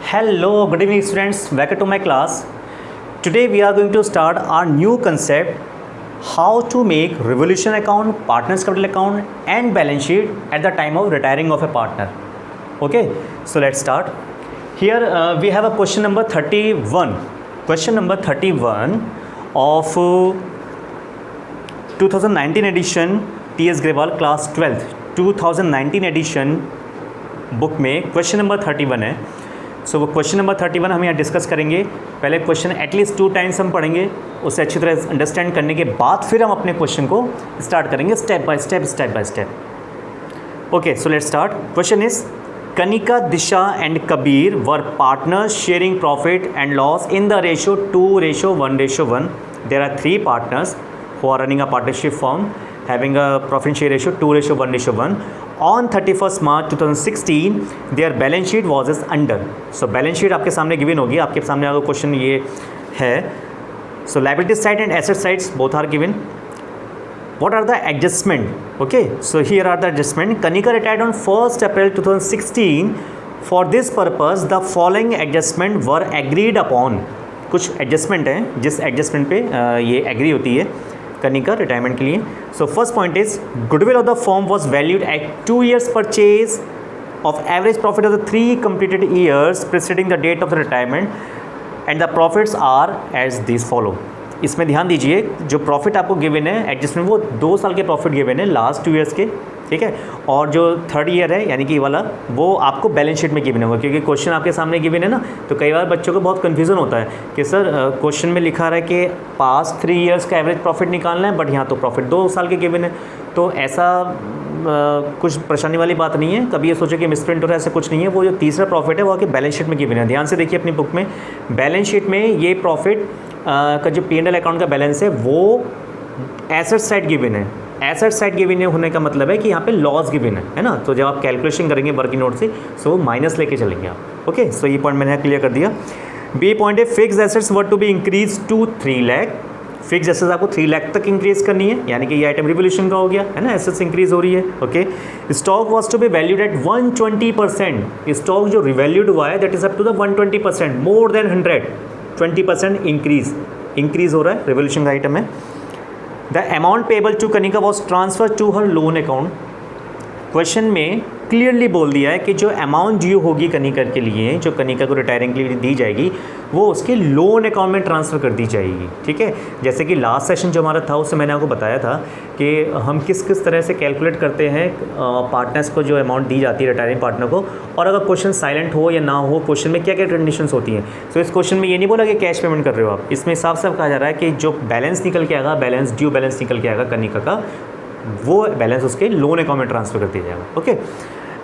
Hello, good evening students. Welcome to my class. Today we are going to start our new concept, how to make revolution account, partners capital account and balance sheet at the time of retiring of a partner. Okay, so let's start. Here we have a question number 31. Question number 31 of 2019 edition TS Grewal class 12th 2019 edition book में question number 31 है. सो वो question number 31 हम यहाँ discuss करेंगे. पहले question at least 2 times हम पढ़ेंगे, उससे अच्छी तरह अंडरस्टैंड करने के बाद फिर हम अपने क्वेश्चन को स्टार्ट करेंगे step by step. Okay, so let's start. Question is Kanika, Disha and Kabir were partners sharing profit and loss in the ratio 2:1:1. There are 3 partners who are running a partnership firm having a profit share ratio 2:1:1. On 31st March 2016 their balance sheet was as under. So balance sheet आपके सामने given होगी, आपके सामने अगर question ये है. So liability side and asset sides both are given. What are the adjustment? Okay, so here are the adjustment. Kanika retired on 1st April 2016. For this purpose the following adjustment were agreed upon. कुछ adjustment हैं जिस adjustment पे ये agree होती है Kanika retirement के लिए. So first point is goodwill of the firm was valued at 2 years purchase of average profit of the 3 completed years preceding the date of the retirement and the profits are as these follow. इसमें ध्यान दीजिए, जो profit आपको given है adjustment वो 2 साल के profit given है लास्ट 2 years के, ठीक है. और जो 3rd ईयर है यानी कि वाला वो आपको बैलेंस शीट में गिवन होगा, क्योंकि क्वेश्चन आपके सामने गिवन है ना. तो कई बार बच्चों को बहुत कन्फ्यूज़न होता है कि सर क्वेश्चन में लिखा रहा है कि पास्ट 3 years का एवरेज प्रॉफिट निकालना है, बट यहाँ तो प्रॉफिट 2 साल के गिवन है. तो ऐसा कुछ परेशानी वाली बात नहीं है, कभी ये सोचे कि मिसप्रिंट हो रहा है, ऐसा कुछ नहीं है. वो जो तीसरा प्रॉफिट है वो आपके बैलेंस शीट में गिवन है. ध्यान से देखिए अपनी बुक में बैलेंस शीट में ये प्रॉफिट का जो P&L अकाउंट का बैलेंस है वो एसेट साइड गिवन है. एसेट साइड गिवन होने का मतलब है कि यहाँ पे लॉस गिवन है ना. तो जब आप कैलकुलेशन करेंगे वर्किंग नोट से सो माइनस लेके चलेंगे आप. ओके, सो ये पॉइंट मैंने क्लियर कर दिया. बी पॉइंट है fix assets were to be increase to 3 lakh. Fix assets आपको 3 लाख तक इंक्रीज करनी है, यानी कि ये आइटम रिवोल्यूशन का हो गया है ना. एसेट्स इंक्रीज हो रही है. Okay, stock was to be valued at 120%. Stock जो रिवैल्यूड हुआ है that is up to the 120%, more than 120% increase हो रहा है, रिवोल्यूशन का आइटम है. The amount payable to Kanika was transfer to her loan account. Question में क्लियरली बोल दिया है कि जो अमाउंट ड्यू होगी कनिका के लिए, जो कनिका को रिटायरिंग के लिए दी जाएगी, वो उसके लोन अकाउंट में ट्रांसफ़र कर दी जाएगी. ठीक है, जैसे कि लास्ट सेशन जो हमारा था उससे मैंने आपको बताया था कि हम किस किस तरह से कैलकुलेट करते हैं पार्टनर्स को जो अमाउंट दी जाती है रिटायरिंग पार्टनर को, और अगर क्वेश्चन साइलेंट हो या ना हो, क्वेश्चन में क्या क्या कंडीशंस होती हैं. सो इस क्वेश्चन में ये नहीं बोला कि कैश पेमेंट कर रहे हो आप, इसमें साफ साफ कहा जा रहा है कि जो बैलेंस निकल के आएगा, बैलेंस ड्यू बैलेंस निकल के आएगा कनिका का, वो बैलेंस उसके लोन अकाउंट में ट्रांसफ़र कर दिया जाएगा. Okay,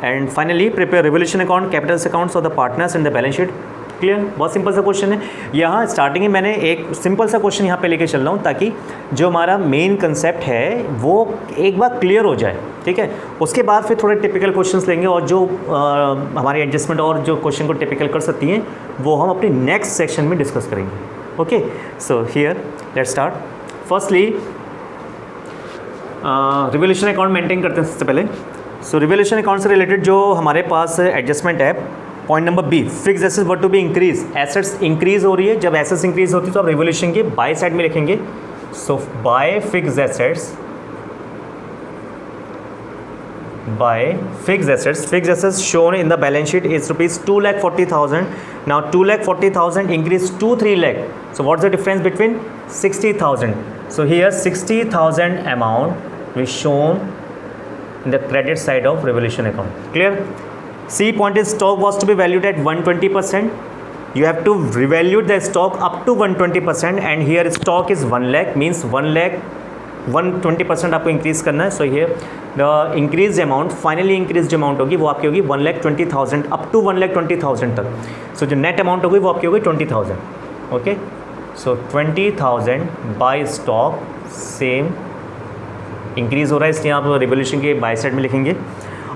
and finally prepare revolution account, Capitals accounts of the partners in the balance sheet. Clear, बहुत सिंपल सा क्वेश्चन है. यहाँ स्टार्टिंग में मैंने एक सिंपल सा क्वेश्चन यहाँ पे लेके चल रहा हूँ ताकि जो हमारा मेन कंसेप्ट है वो एक बार क्लियर हो जाए. ठीक है, उसके बाद फिर थोड़े टिपिकल क्वेश्चंस लेंगे और जो हमारी एडजस्टमेंट और जो क्वेश्चन को टिपिकल कर सकती हैं वो हम अपने नेक्स्ट सेक्शन में डिस्कस करेंगे. Okay, so here let's start. Firstly revolution account maintain करते हैं सबसे पहले. सो रिवोल्यूशन अकाउंट से रिलेटेड जो हमारे पास एडजस्टमेंट है, point number B, fix assets were to be increase. Assets increase हो रही है, जब एसेट्स इंक्रीज होती है तो आप रिवोल्यूशन के बाय साइड में लिखेंगे. So by fix assets, by fix assets shown in the balance sheet is rupees 2,40,000. Now 2,40,000 increased to 3 lakh. So what's the difference between 60,000? So here 60,000 amount is shown in the credit side of revolution account. Clear? C point is stock was to be valued at 120%. You have to revalue the stock up to 120%, and here stock is 1 lakh, means 1 lakh 120% आपको increase करना है. So here the increase amount, finally increase जो amount होगी वो आपकी होगी 1,20,000 up to 1,20,000 तक. सो जो नेट अमाउंट होगी वो आपकी होगी 20,000. ओके, सो 20,000 बाय स्टॉक सेम इंक्रीज़ हो रहा है, इसलिए आप रिवोल्यूशन के बाय साइड में लिखेंगे.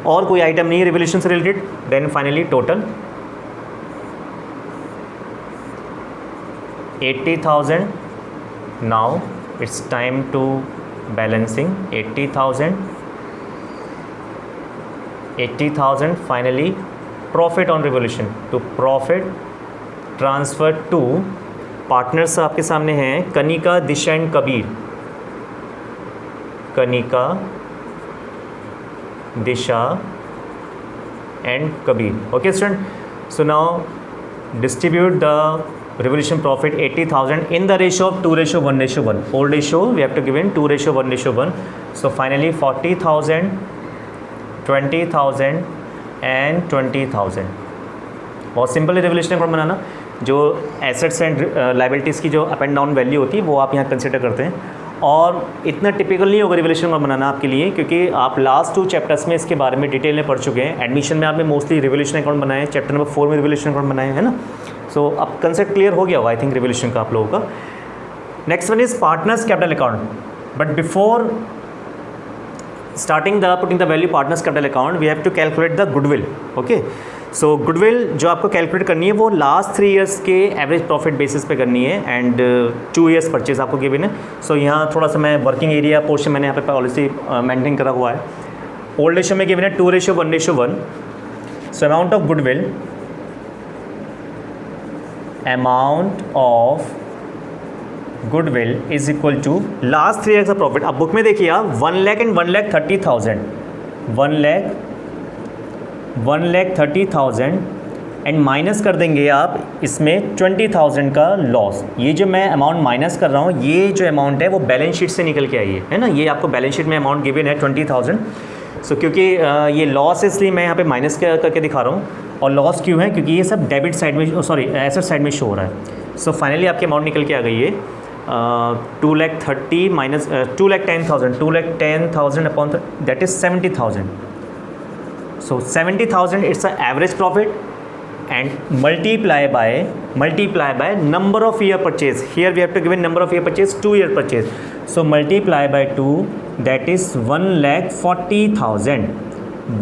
और कोई आइटम नहीं है रिवोल्यूशन से related. Then finally total 80,000. Now it's time to balancing 80,000 finally profit on revolution, तो प्रॉफिट ट्रांसफर टू पार्टनर्स आपके सामने हैं Kanika, Disha and Kabir, Kanika, Disha and Kabir. Okay student, so now distribute the revolution profit 80,000 in the ratio of 2:1:1. Old ratio we have to give in 2:1:1. So finally 40,000, 20,000 and 20,000. बहुत simple है revolution account बनाना. जो assets and liabilities की जो up and down value होती है वो आप यहाँ कंसिडर करते हैं. और इतना टिपिकल नहीं होगा रिवोल्यूशन अकाउंट बनाना आपके लिए, क्योंकि आप लास्ट 2 चैप्टर्स में इसके बारे में डिटेल में पढ़ चुके हैं. एडमिशन में आपने मोस्टली रिवोल्यूशन अकाउंट बनाए हैं, चैप्टर नंबर 4 में रिवोल्यूशन अकाउंट बनाए हैं ना. सो अब कंसेप्ट क्लियर हो गया होगा आई थिंक रिवोल्यूशन का आप लोगों का. Next one is partners capital account. But before starting the putting the value partners capital account we have to calculate the goodwill. Okay, so goodwill जो आपको कैलकुलेट करनी है वो लास्ट 3 ईयर्स के एवरेज प्रॉफिट बेसिस पे करनी है and 2 years purchase आपको गिवन है. सो यहाँ थोड़ा सा मैं वर्किंग एरिया पोर्शन मैंने यहाँ पे पॉलिसी मेंटेन करा हुआ है. ओल्ड रेशियो में गिवन है 2:1:1. So amount of goodwill, amount of goodwill is equal to last 3 years का प्रॉफिट. अब बुक में देखिए आप 1 लाख एंड 1,30,000, 1,30,000 एंड माइनस कर देंगे आप इसमें 20,000 का लॉस. ये जो मैं अमाउंट माइनस कर रहा हूँ ये जो अमाउंट है वो बैलेंस शीट से निकल के आई है ना. ये आपको बैलेंस शीट में अमाउंट गिवन है 20,000. सो क्योंकि ये लॉस इसलिए मैं यहाँ पे माइनस करके दिखा रहा हूँ. और लॉस क्यों है? क्योंकि ये सब डेबिट साइड में, सॉरी एसेट साइड में शो हो रहा है. सो फाइनली आपकी अमाउंट निकल के आ गई है 2,30,000 minus 2,10,000 upon that is 70,000. So 70,000 it's an average profit and multiply by number of year purchase. Here we have to give a number of year purchase, 2 year purchase. So multiply by 2, that is 1,40,000.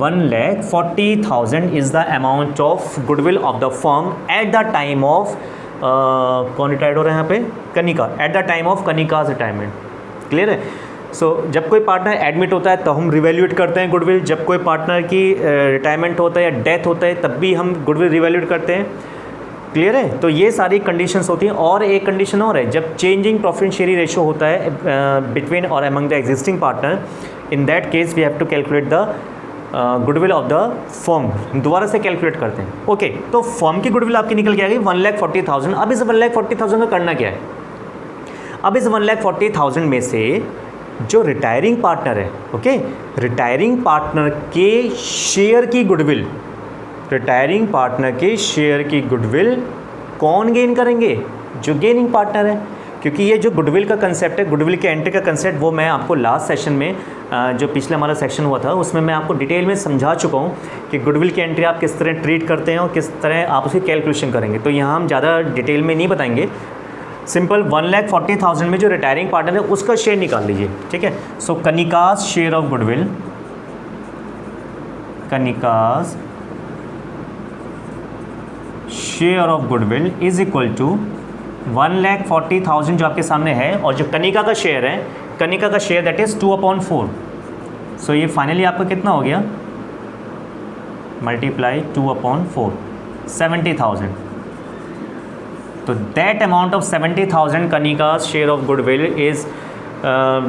1,40,000 is the amount of goodwill of the firm at the time of कौन retired हो रहा है यहाँ पे? Kanika. At the time of कनिका's retirement. Clear है? सो जब कोई partner admit होता है तो हम रिवैल्यूएट करते हैं गुडविल. जब कोई पार्टनर की रिटायरमेंट होता है या डेथ होता है तब भी हम गुडविल रिवैल्यूएट करते हैं. क्लियर है? तो ये सारी कंडीशंस होती हैं. और एक कंडीशन और है, जब चेंजिंग प्रॉफिट शेयरिंग रेशियो होता है बिटवीन और among the existing partner, in that case we have to calculate the goodwill of the firm. हम दोबारा से कैलकुलेट करते हैं. ओके, तो फर्म की गुडविल आपकी निकल के आ गई 1,40,000. अब इस 1,40,000 का करना क्या है? अब इस 1,40,000 में से जो रिटायरिंग पार्टनर है, ओके, रिटायरिंग पार्टनर के शेयर की गुडविल, रिटायरिंग पार्टनर के शेयर की गुडविल कौन गेन करेंगे? जो गेनिंग पार्टनर है. क्योंकि ये जो गुडविल का कंसेप्ट है, गुडविल के एंट्री का कंसेप्ट, वो मैं आपको लास्ट सेशन में जो पिछला हमारा सेक्शन हुआ था उसमें मैं आपको डिटेल में समझा चुका हूँ कि गुडविल की एंट्री आप किस तरह ट्रीट करते हैं और किस तरह आप उसकी कैलकुलेशन करेंगे. तो यहाँ हम ज़्यादा डिटेल में नहीं बताएंगे. सिंपल 1,40,000 में जो रिटायरिंग पार्टनर है उसका शेयर निकाल लीजिए. ठीक है? So Kanika's share of goodwill, Kanika's share of goodwill is equal to 1,40,000 जो आपके सामने है, और जो कनिका का शेयर है, कनिका का शेयर दैट इज 2/4. सो ये फाइनली आपका कितना हो गया? मल्टीप्लाई 2/4, 70,000. तो that amount of 70,000 Kanika share of goodwill is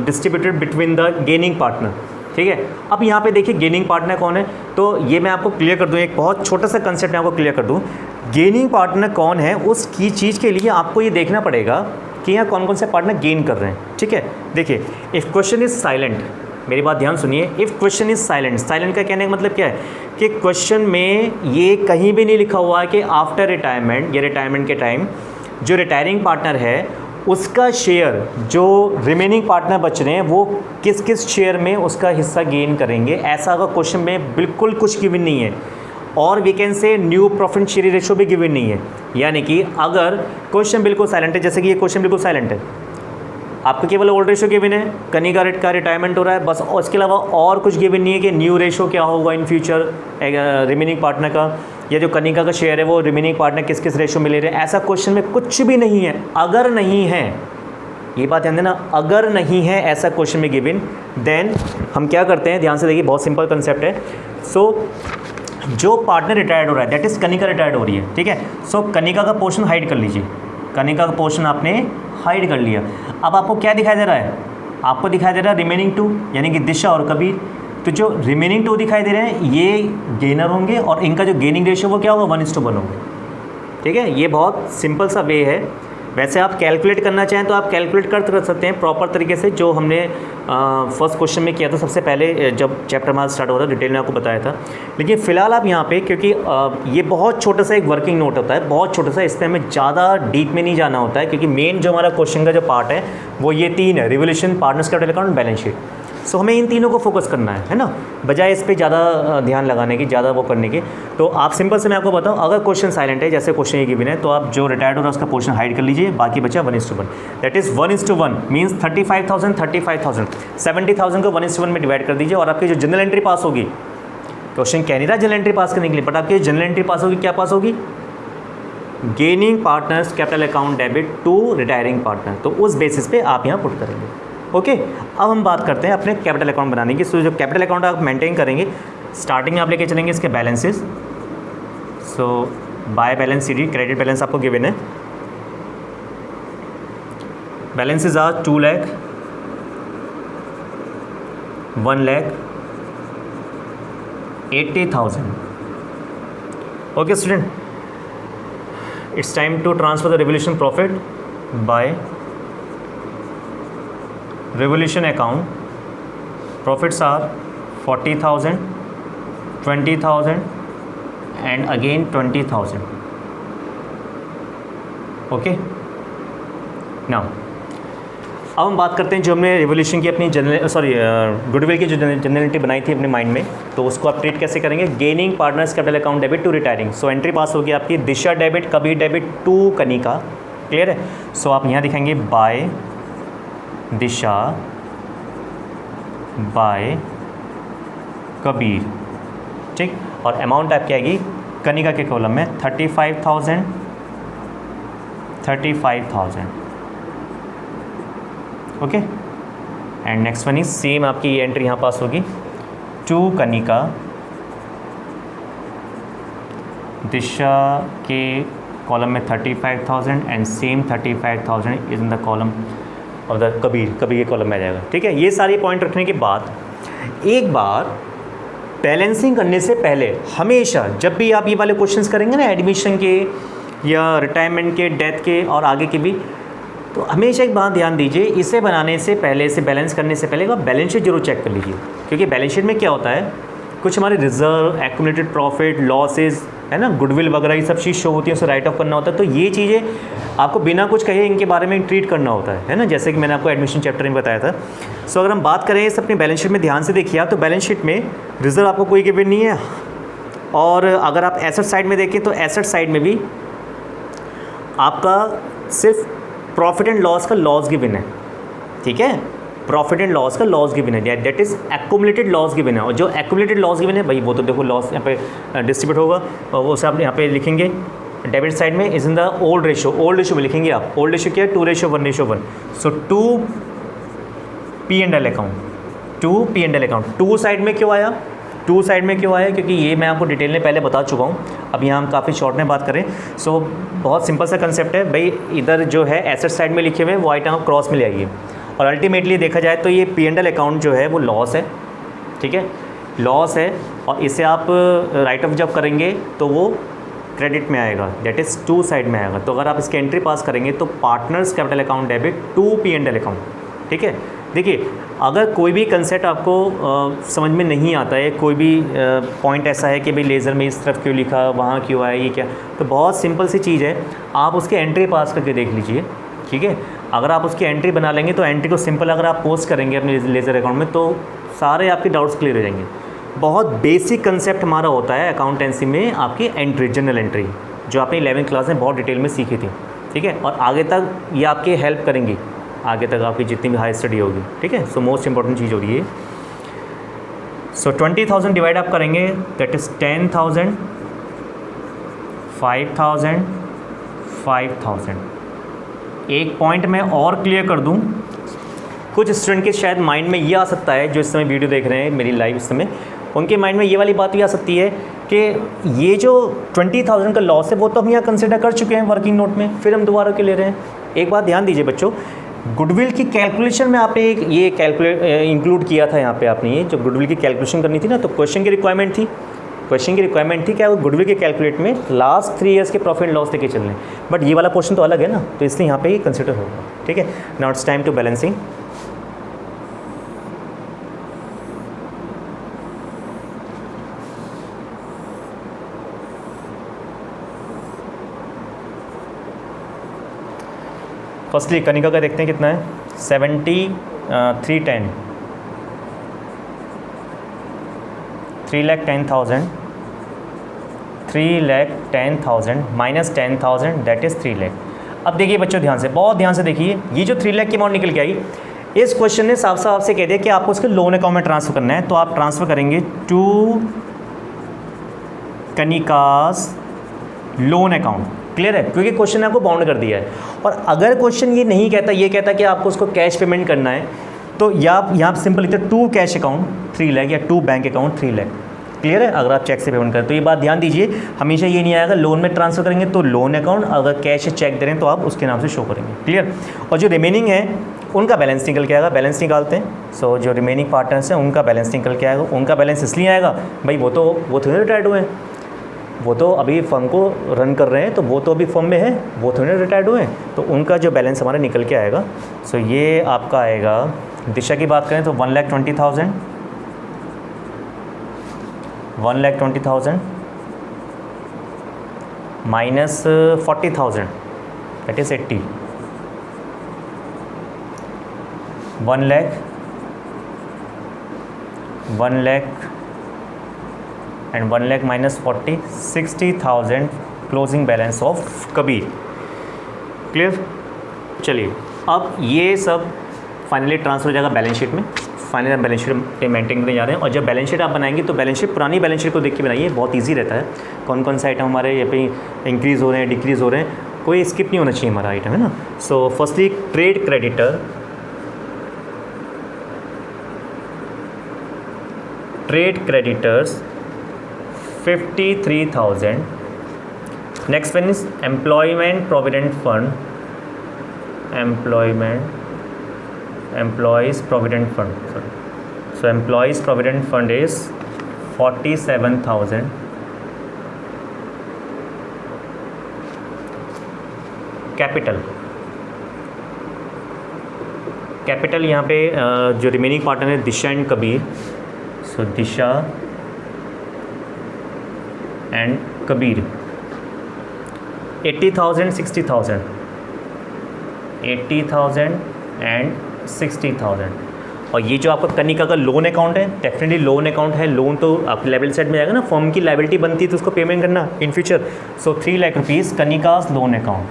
distributed between the gaining partner. ठीक है? अब यहाँ पे देखिए गेनिंग पार्टनर कौन है, तो ये मैं आपको क्लियर कर दूँ. एक बहुत छोटा सा कंसेप्ट मैं आपको क्लियर कर दूँ. गेनिंग पार्टनर कौन है उसकी चीज़ के लिए आपको ये देखना पड़ेगा कि यहाँ कौन कौन से पार्टनर गेन कर रहे हैं. ठीक है? देखिए, इफ़ क्वेश्चन इज साइलेंट, मेरी बात ध्यान सुनिए, if question is silent, silent का कहने का मतलब क्या है कि क्वेश्चन में ये कहीं भी नहीं लिखा हुआ है कि आफ्टर रिटायरमेंट या रिटायरमेंट के टाइम जो रिटायरिंग पार्टनर है उसका शेयर, जो रिमेनिंग पार्टनर बच रहे हैं वो किस किस शेयर में उसका हिस्सा गेन करेंगे, ऐसा अगर क्वेश्चन में बिल्कुल कुछ गिवन नहीं है. और we can say new profit sharing ratio भी गिवन नहीं है. यानी कि अगर क्वेश्चन बिल्कुल साइलेंट है, जैसे कि ये क्वेश्चन बिल्कुल साइलेंट है, आपको केवल ओल्ड रेशियो गिवन है, कनिका रेट का रिटायरमेंट हो रहा है बस, और इसके अलावा और कुछ गिवन नहीं है कि न्यू रेशियो क्या होगा इन फ्यूचर रिमेनिंग पार्टनर का, या जो कनिका का शेयर है वो रिमेनिंग पार्टनर किस किस रेशियो में ले रहे हैं. ऐसा क्वेश्चन में कुछ भी नहीं है. अगर नहीं है, ये बात ध्यान देना, अगर नहीं है ऐसा क्वेश्चन में गिवन, देन हम क्या करते हैं, ध्यान से देखिए, बहुत सिंपल कंसेप्ट है. सो जो पार्टनर रिटायर्ड हो रहा है, दैट इज़ कनिका रिटायर्ड हो रही है, ठीक है। सो कनिका का पोर्शन हाइड कर लीजिए, कनिका का पोर्शन आपने हाइड कर लिया। अब आपको क्या दिखाई दे रहा है, आपको दिखाई दे रहा है रिमेनिंग 2, यानी कि दिशा और कबीर। तो जो रिमेनिंग 2 दिखाई दे रहे हैं ये गेनर होंगे और इनका जो गेनिंग रेशियो वो क्या होगा, 1:1 होगा, ठीक है। ये बहुत सिंपल सा वे है। वैसे आप कैलकुलेट करना चाहें तो आप कैलकुलेट कर सकते हैं प्रॉपर तरीके से, जो हमने फर्स्ट क्वेश्चन में किया था सबसे पहले जब चैप्टर हमारा स्टार्ट हो रहा था, डिटेल में आपको बताया था। लेकिन फ़िलहाल आप यहाँ पे, क्योंकि ये बहुत छोटा सा एक वर्किंग नोट होता है, बहुत छोटा सा, इसमें हमें ज़्यादा डीप में नहीं जाना होता है, क्योंकि मेन जो हमारा क्वेश्चन का जो पार्ट है वो ये 3 है, revolution, partners capital account, balance sheet. So हमें इन तीनों को फोकस करना है ना, बजाय इस पे ज़्यादा ध्यान लगाने की, ज़्यादा वो करने की। तो आप सिंपल से मैं आपको बताऊँ, अगर क्वेश्चन साइलेंट है, जैसे क्वेश्चन ये गिवन है, तो आप जो रिटायर्ड हो रहा है उसका पोर्शन हाइड कर लीजिए, बाकी बचा 1:1। दैट इज़ 1:1 मीन्स 35,000 70,000 को 1:1 में डिवाइड कर दीजिए। और आपकी जो जनरल एंट्री पास होगी, क्वेश्चन कह नहीं रहा जनरल एंट्री पास करने के लिए, बट आपकी जनरल एंट्री पास होगी, क्या पास होगी, gaining partners capital account debit to retiring partner. तो उस बेसिस पे आप यहाँ पुट करेंगे। ओके, अब हम बात करते हैं अपने कैपिटल अकाउंट बनाने की। सो जो कैपिटल अकाउंट आप मेंटेन करेंगे, स्टार्टिंग में आप लेके चलेंगे इसके balances. So by balance CD, credit balance आपको गिवन है, balances are 2 lakh, 1,80,000। Okay student, it's time to transfer the revolution profit by revolution account. Profits are 40,000, 20,000 and again 20,000. Okay, now अब हम बात करते हैं जो हमने रिवोल्यूशन की अपनी गुडविल की जो जनरलिटी बनाई थी अपने माइंड में, तो उसको आप ट्रीट कैसे करेंगे, gaining partners capital account debit to retiring. So entry pass होगी आपकी Disha debit, Kabir debit to Kanika, clear है। सो आप यहाँ दिखाएंगे बाय दिशा, बाय कबीर, ठीक। और अमाउंट आपकी आएगी कनिका के कॉलम में 35,000। Okay, and next one is same, आपकी ये एंट्री यहाँ पास होगी टू कनिका, दिशा के कॉलम में 35,000 and same 35,000 is in the column और द कबीर के कॉलम में आ जाएगा, ठीक है। ये सारी पॉइंट रखने के बाद एक बार बैलेंसिंग करने से पहले हमेशा जब भी आप ये वाले क्वेश्चंस करेंगे ना, एडमिशन के या रिटायरमेंट के, डेथ के और आगे के भी, तो हमेशा एक बात ध्यान दीजिए, इसे बनाने से पहले, इसे बैलेंस करने से पहले आप बैलेंस शीट जरूर चेक कर लीजिए। क्योंकि बैलेंस शीट में क्या होता है, कुछ हमारे रिजर्व, एक्यूमुलेटेड प्रॉफिट, लॉसेज है ना, गुडविल वगैरह ये सब चीज़ शो होती है, उसे राइट ऑफ करना होता है। तो ये चीज़ें आपको बिना कुछ कहे इनके बारे में ट्रीट करना होता है ना, जैसे कि मैंने आपको एडमिशन चैप्टर में बताया था। सो अगर हम बात करें इस अपनी बैलेंस शीट में ध्यान से देखिए आप, तो बैलेंस शीट में रिजर्व आपको कोई गिवन नहीं है, और अगर आप एसेट साइड में देखें तो एसेट साइड में भी आपका सिर्फ प्रॉफिट एंड लॉस का लॉस गिवन है, ठीक है, प्रॉफिट एंड लॉस का लॉस गिवन है, that is accumulated loss given है। और जो एक्यूमुलेटेड लॉस गिवन है भाई, वो तो देखो लॉस यहाँ पे डिस्ट्रीब्यूट होगा, और वो सब यहाँ पे लिखेंगे डेबिट साइड में is in the old ratio में लिखेंगे आप। ओल्ड रेशो क्या है, 2:1:1। सो 2 P&L account, 2 P&L account. 2 side में क्यों आया, 2 साइड में क्यों आया, क्योंकि ये मैं आपको डिटेल में पहले बता चुका हूँ, अब यहाँ हम काफ़ी शॉर्ट में बात करें। सो बहुत सिंपल सा कंसेप्ट है भाई, इधर जो है एसेट साइड में लिखे हुए हैं वो आइटम आप क्रॉस में ले आइए, और अल्टीमेटली देखा जाए तो ये P&L अकाउंट जो है वो लॉस है, ठीक है, लॉस है, और इसे आप राइट ऑफ जब करेंगे तो वो क्रेडिट में आएगा, दैट इज़ 2 साइड में आएगा। तो अगर आप इसकी एंट्री पास करेंगे तो partners capital account debit to P&L account, ठीक है। देखिए, अगर कोई भी कंसेप्ट आपको समझ में नहीं आता है, कोई भी पॉइंट ऐसा है कि भाई लेज़र में इस तरफ क्यों लिखा, वहाँ क्यों आया, ये क्या, तो बहुत सिंपल सी चीज़ है, आप उसके एंट्री पास करके देख लीजिए, ठीक है। अगर आप उसकी एंट्री बना लेंगे तो एंट्री को सिंपल अगर आप पोस्ट करेंगे अपने लेज़र अकाउंट में, तो सारे आपके डाउट्स क्लियर हो जाएंगे। बहुत बेसिक कंसेप्ट हमारा होता है अकाउंटेंसी में आपकी एंट्री, जनरल एंट्री, जो आपने 11वीं क्लास में बहुत डिटेल में सीखी थी, ठीक है, और आगे तक ये आपकी हेल्प करेंगी, आगे तक आपकी जितनी भी हाई स्टडी होगी, ठीक है। सो मोस्ट इंपॉर्टेंट चीज़ हो रही है। सो 20,000 डिवाइड आप करेंगे, दैट इज़ 10,000, 5,000, 5,000। एक पॉइंट मैं और क्लियर कर दूं, कुछ स्टूडेंट के शायद माइंड में ये आ सकता है जो इस समय वीडियो देख रहे हैं मेरी लाइव इस समय, उनके माइंड में ये वाली बात भी आ सकती है कि ये जो 20,000 का लॉस है वो तो हम यहाँ कंसिडर कर चुके हैं वर्किंग नोट में, फिर हम दोबारा के ले रहे हैं। एक बात ध्यान दीजिए बच्चों, गुडविल की कैलकुलेशन में आपने एक ये इंक्लूड किया था यहाँ पे, आपने ये जो गुडविल की कैलकुलेशन करनी थी ना, तो क्वेश्चन की रिक्वायरमेंट थी क्या वो गुडविल के कैलकुलेट में लास्ट 3 ईयर्स के प्रॉफिट लॉस लेके चल रहे हैं, बट ये वाला पोर्शन तो अलग है ना, तो इसलिए यहाँ पे ही कंसिडर होगा। ठीक है, now it's time to balancing. Firstly Kanika का देखते हैं कितना है, 7310 3,10,000 माइनस 10,000 दैट इज़ 3 लाख। अब देखिए बच्चों ध्यान से, बहुत ध्यान से देखिए, ये जो 3 लाख की अमाउंट निकल के आई, इस क्वेश्चन ने साफ साफ से कह दिया कि आपको उसके लोन अकाउंट में ट्रांसफ़र करना है, तो आप ट्रांसफ़र करेंगे to Kanika's loan account. Clear है, क्योंकि क्वेश्चन ने आपको बाउंड कर दिया है। और अगर क्वेश्चन ये नहीं कहता, ये कहता कि आपको उसको कैश पेमेंट करना है, तो या यहाँ सिंपल लिखते हैं 2 कैश अकाउंट 3 लाख या 2 बैंक अकाउंट 3 लाख। क्लियर है, अगर आप चेक से पेमेंट करें तो ये बात ध्यान दीजिए, हमेशा ये नहीं आएगा लोन में ट्रांसफ़र करेंगे तो लोन अकाउंट, अगर कैश चेक दे रहे हैं तो आप उसके नाम से शो करेंगे। क्लियर, और जो रिमेनिंग है उनका बैलेंस निकल के आएगा, बैलेंस निकालते हैं। सो जो रिमेनिंग पार्टनर्स हैं उनका बैलेंस निकल के आएगा। उनका बैलेंस इसलिए आएगा भाई वो थोड़े रिटायर्ड हुए हैं, वो तो अभी फर्म को रन कर रहे हैं, तो वो तो अभी फर्म में है, वो थोड़े रिटायर्ड हुए हैं, तो उनका जो बैलेंस हमारा निकल के आएगा। सो ये आपका आएगा, दिशा की बात करें तो 1,20,000 minus 40,000 that is 80, 1 lakh and 1 lakh minus 40, 60,000 closing balance of Kabir. Clear, चलिए अब ये सब फाइनली ट्रांसफर हो जाएगा बैलेंस शीट में। फाइनल बैलेंस शीट मेंटेन करने जा रहे हैं, और जब बैलेंस शीट आप बनाएंगे तो बैलेंस शीट पुरानी बैलेंस शीट को देख के बनाइए, बहुत ईजी रहता है। कौन कौन से आइटम हमारे यहाँ पे इंक्रीज़ हो रहे हैं, डिक्रीज़ हो रहे हैं, कोई स्किप नहीं होना चाहिए हमारा आइटम, है ना। So firstly trade creditors 53,000। Next one is employment provident fund, employees provident fund, sorry. So employees provident fund is 47,000. Capital यहाँ पे जो रिमेनिंग पार्टनर है Disha and Kabir, so Disha and Kabir 80,000 60,000 80,000 and 60,000। और ये जो आपका कनिका का लोन अकाउंट है, डेफिनेटली लोन अकाउंट है, लोन तो आपकी लायबिलिटी साइड में जाएगा ना, फर्म की लायबिलिटी बनती है तो उसको पेमेंट करना in future. So 3 lakh rupees Kanika's loan account.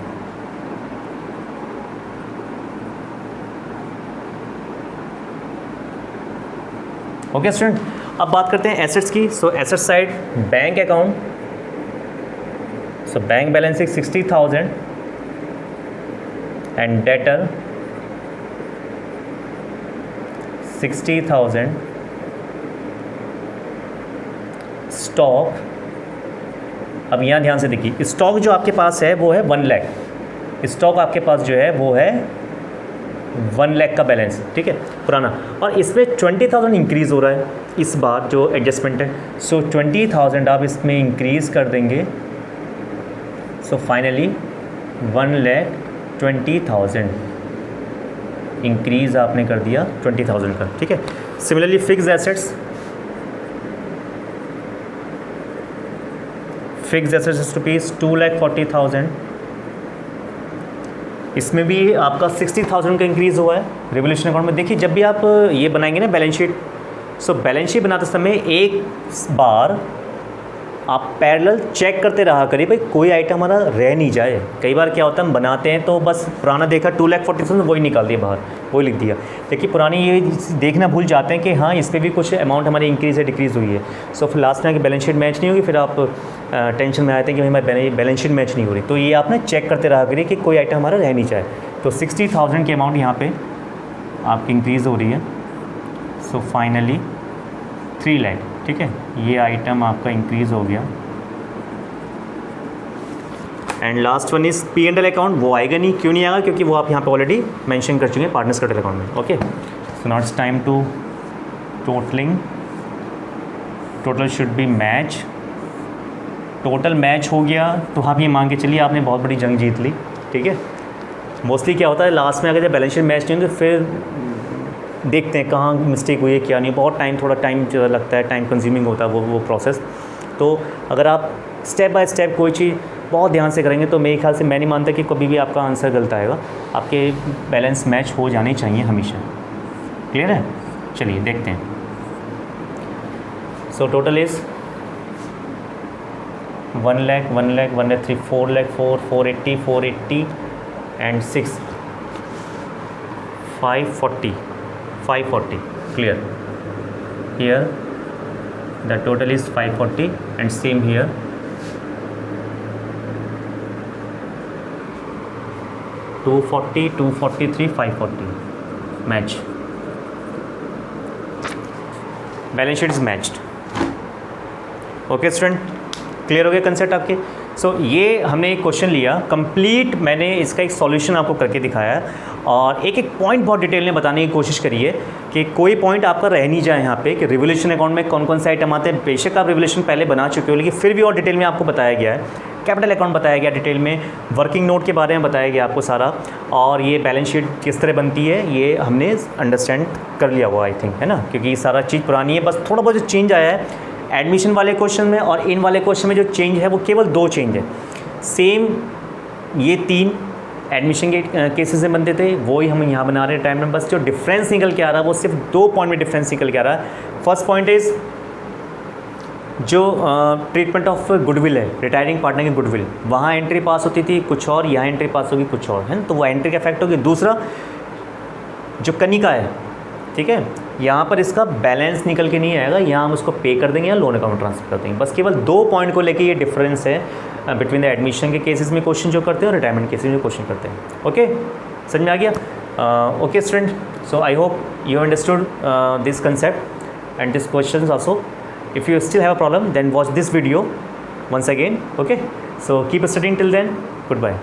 Okay student, अब बात करते हैं एसेट्स की। So asset side bank account, so bank balance 60,000 and debtor 60,000, stock, अब यहाँ ध्यान से देखिए, स्टॉक जो आपके पास है वो है 1 लाख, स्टॉक आपके पास जो है वो है 1 लाख का बैलेंस, ठीक है, पुराना, और इसमें 20,000 इंक्रीज़ हो रहा है इस बार जो एडजस्टमेंट है। सो 20,000 आप इसमें इंक्रीज़ कर देंगे, सो फाइनली 1,20,000 इंक्रीज़ आपने कर दिया 20,000 का, ठीक है। सिमिलरली फिक्स एसेट्स रुपीज़ 2,40,000, इसमें भी आपका 60,000 का इंक्रीज़ हुआ है रिवोल्यूशन अकाउंट में। देखिए जब भी आप ये बनाएंगे ना balance sheet, so balance sheet बनाते समय एक बार आप पैरेलल चेक करते रहा करिए भाई कोई आइटम हमारा रह नहीं जाए। कई बार क्या होता है हम बनाते हैं तो बस पुराना देखा 2,40,000 वही निकाल दिया बाहर, वही लिख दिया, लेकिन पुरानी ये देखना भूल जाते हैं कि हाँ इस पर भी कुछ अमाउंट हमारी इंक्रीज़ है डिक्रीज़ हुई है। सो फिर लास्ट में आके बैलेंस शीट मैच नहीं होगी, फिर आप टेंशन में आते हैं कि भाई हमारी बैलेंस शीट मैच नहीं हो रही। तो ये आप ना चेक करते रहा करिए कि कोई आइटम हमारा रह नहीं जाए। तो 60,000 की अमाउंट यहाँ पे आपकी इंक्रीज़ हो रही है। सो फाइनली 3 लाख, ठीक है, ये आइटम आपका इंक्रीज़ हो गया। And last one is P and L account, वो आएगा नहीं, क्यों नहीं आएगा, क्योंकि वो आप यहाँ पे ऑलरेडी मेंशन कर चुके हैं पार्टनर्स कैपिटल अकाउंट में। Okay, so now it's time to totalling. Total should be match. Total match हो गया तो आप ये मान के चलिए आपने बहुत बड़ी जंग जीत ली, ठीक है। मोस्टली क्या होता है लास्ट में अगर जब बैलेंस शीट मैच नहीं हो तो फिर देखते हैं कहाँ मिस्टेक हुई है क्या नहीं, बहुत थोड़ा टाइम लगता है, टाइम कंज्यूमिंग होता है वो प्रोसेस। तो अगर आप स्टेप बाय स्टेप कोई चीज़ बहुत ध्यान से करेंगे तो मेरे ख्याल से मैं नहीं मानता कि कभी भी आपका आंसर गलत आएगा। आपके बैलेंस मैच हो जाने चाहिए हमेशा। क्लियर है? चलिए देखते हैं। So total is 1 lakh 1 lakh 1 lakh 3 4 lakh 480 and 6 540 clear here the total is 540 and same here 240 243 540 match, balance sheet is matched। Okay student, clear हो गया कंसेप्ट आपके। सो ये हमने एक क्वेश्चन लिया कंप्लीट, मैंने इसका एक सॉल्यूशन आपको करके दिखाया और एक एक पॉइंट बहुत डिटेल में बताने की कोशिश करी है कि कोई पॉइंट आपका रह नहीं जाए यहाँ पे कि रिवोल्यूशन अकाउंट में कौन कौन से आइटम आते हैं। बेशक आप रिवोल्यूशन पहले बना चुके हो, लेकिन फिर भी और डिटेल में आपको बताया गया है। कैपिटल अकाउंट बताया गया डिटेल में, वर्किंग नोट के बारे में बताया गया आपको सारा, और ये बैलेंस शीट किस तरह बनती है ये हमने अंडरस्टैंड कर लिया हुआ आई थिंक, है ना, क्योंकि ये सारा चीज़ पुरानी है। बस थोड़ा बहुत जो चेंज आया है एडमिशन वाले क्वेश्चन में और इन वाले क्वेश्चन में, जो चेंज है वो केवल 2 चेंज है। सेम ये 3 एडमिशन के केसेस में बनते थे, वो ही हम यहाँ बना रहे हैं टाइम में। बस जो डिफरेंस निकल के आ रहा है वो सिर्फ 2 पॉइंट में डिफरेंस निकल के आ रहा है। फर्स्ट पॉइंट इज़ जो ट्रीटमेंट ऑफ गुडविल है, रिटायरिंग पार्टनर की गुडविल, वहाँ एंट्री पास होती थी कुछ और, यहाँ एंट्री पास होगी कुछ और, है ना, तो वो एंट्री का इफेक्ट होगी। दूसरा जो कनिका है, ठीक है, यहाँ पर इसका बैलेंस निकल के नहीं आएगा, यहाँ हम उसको पे कर देंगे या लोन अकाउंट ट्रांसफर कर देंगे। बस केवल 2 पॉइंट को लेके ये डिफरेंस है बिटवीन द एडमिशन के केसेस में क्वेश्चन जो करते हैं और रिटायरमेंट केसेस में क्वेश्चन करते हैं। ओके, समझ में आ गया? Okay student, so I hope you understood this concept and this question also. If you still have a problem then watch this video once again। Okay, so keep studying till then, goodbye।